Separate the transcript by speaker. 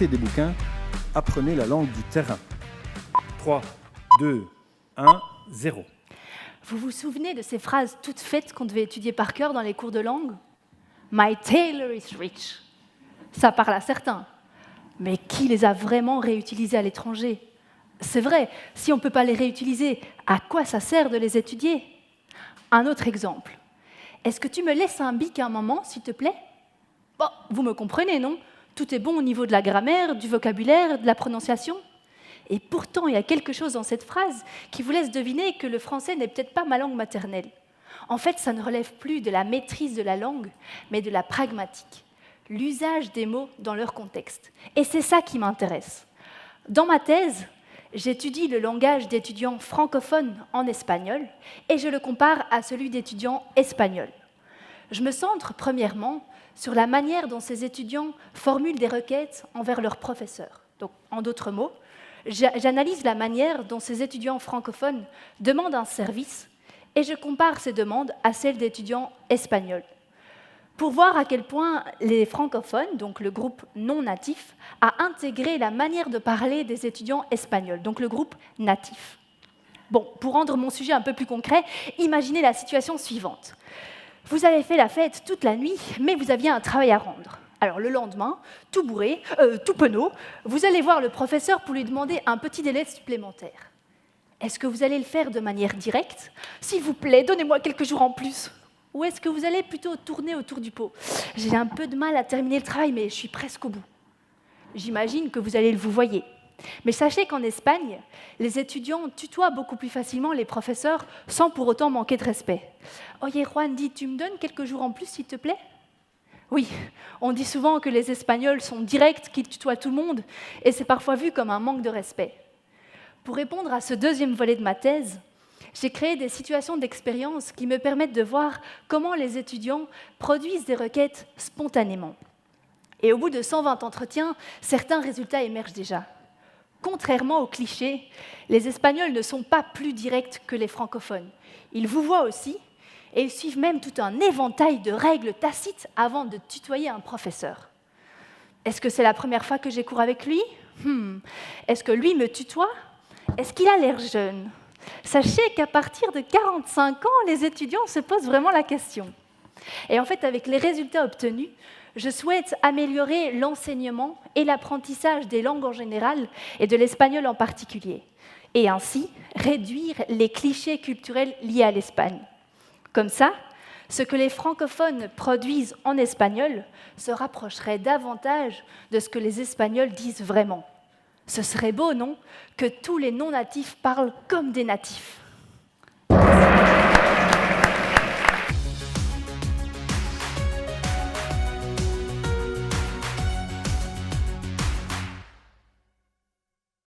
Speaker 1: achetez des bouquins, apprenez la langue du terrain. 3, 2, 1, 0.
Speaker 2: Vous vous souvenez de ces phrases toutes faites qu'on devait étudier par cœur dans les cours de langue ? My tailor is rich. Ça parle à certains. Mais qui les a vraiment réutilisées à l'étranger ? C'est vrai, si on ne peut pas les réutiliser, à quoi ça sert de les étudier ? Un autre exemple. Est-ce que tu me laisses un bic un moment, s'il te plaît ? Bon, vous me comprenez, non ? Tout est bon au niveau de la grammaire, du vocabulaire, de la prononciation. Et pourtant, il y a quelque chose dans cette phrase qui vous laisse deviner que le français n'est peut-être pas ma langue maternelle. En fait, ça ne relève plus de la maîtrise de la langue, mais de la pragmatique, l'usage des mots dans leur contexte. Et c'est ça qui m'intéresse. Dans ma thèse, j'étudie le langage d'étudiants francophones en espagnol et je le compare à celui d'étudiants espagnols. Je me centre premièrement sur la manière dont ces étudiants formulent des requêtes envers leurs professeurs. Donc, en d'autres mots, j'analyse la manière dont ces étudiants francophones demandent un service et je compare ces demandes à celles d'étudiants espagnols, pour voir à quel point les francophones, donc le groupe non natif, a intégré la manière de parler des étudiants espagnols, donc le groupe natif. Bon, pour rendre mon sujet un peu plus concret, imaginez la situation suivante. Vous avez fait la fête toute la nuit, mais vous aviez un travail à rendre. Alors le lendemain, tout bourré, tout penaud, vous allez voir le professeur pour lui demander un petit délai supplémentaire. Est-ce que vous allez le faire de manière directe ? S'il vous plaît, donnez-moi quelques jours en plus. Ou est-ce que vous allez plutôt tourner autour du pot ? J'ai un peu de mal à terminer le travail, mais je suis presque au bout. J'imagine que vous allez le vouvoyer. Mais sachez qu'en Espagne, les étudiants tutoient beaucoup plus facilement les professeurs sans pour autant manquer de respect. Oye, Juan, dis, tu me donnes quelques jours en plus, s'il te plaît ? Oui, on dit souvent que les Espagnols sont directs, qu'ils tutoient tout le monde, et c'est parfois vu comme un manque de respect. Pour répondre à ce deuxième volet de ma thèse, j'ai créé des situations d'expérience qui me permettent de voir comment les étudiants produisent des requêtes spontanément. Et au bout de 120 entretiens, certains résultats émergent déjà. Contrairement aux clichés, les Espagnols ne sont pas plus directs que les francophones. Ils vous voient aussi, et ils suivent même tout un éventail de règles tacites avant de tutoyer un professeur. Est-ce que c'est la première fois que j'ai cours avec lui ? Est-ce que lui me tutoie ? Est-ce qu'il a l'air jeune ? Sachez qu'à partir de 45 ans, les étudiants se posent vraiment la question. Et en fait, avec les résultats obtenus, je souhaite améliorer l'enseignement et l'apprentissage des langues en général et de l'espagnol en particulier, et ainsi réduire les clichés culturels liés à l'Espagne. Comme ça, ce que les francophones produisent en espagnol se rapprocherait davantage de ce que les Espagnols disent vraiment. Ce serait beau, non ? Que tous les non-natifs parlent comme des natifs.